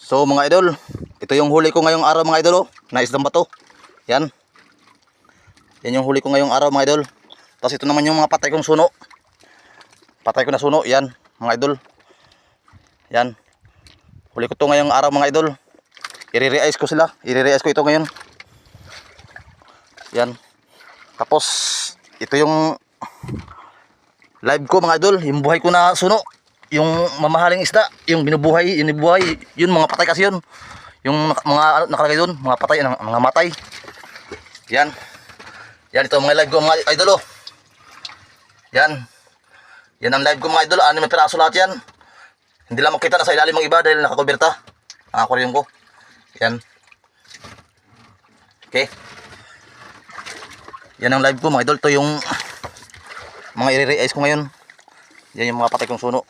So mga idol, ito yung huli ko ngayong araw mga idol, oh, na isdang bato. Yan. Yan yung huli ko ngayong araw mga idol. Tapos ito naman yung mga patay kong suno. Patay ko na suno, yan mga idol. Yan. Huli ko to ngayong araw mga idol. I-re-ice ko sila. I-re-ice ko ito ngayon. Yan. Tapos ito yung live ko mga idol, yung buhay ko na suno. Yung mamahaling isda, yung binubuhay, yun mga patay kasi yun. Yung mga nakalagay doon, mga patay, mga matay. Yan. Yan ito mga live ko mga idol, oh. Yan. Yan ang live ko mga idol, 6 na piraso lahat yan. Hindi lang makita na sa ilalim ng iba dahil nakakuberta ang aquarium ko. Yan. Okay. Yan ang live ko mga idol, to yung mga i-re-ice ko ngayon. Yan yung mga patay kong suno.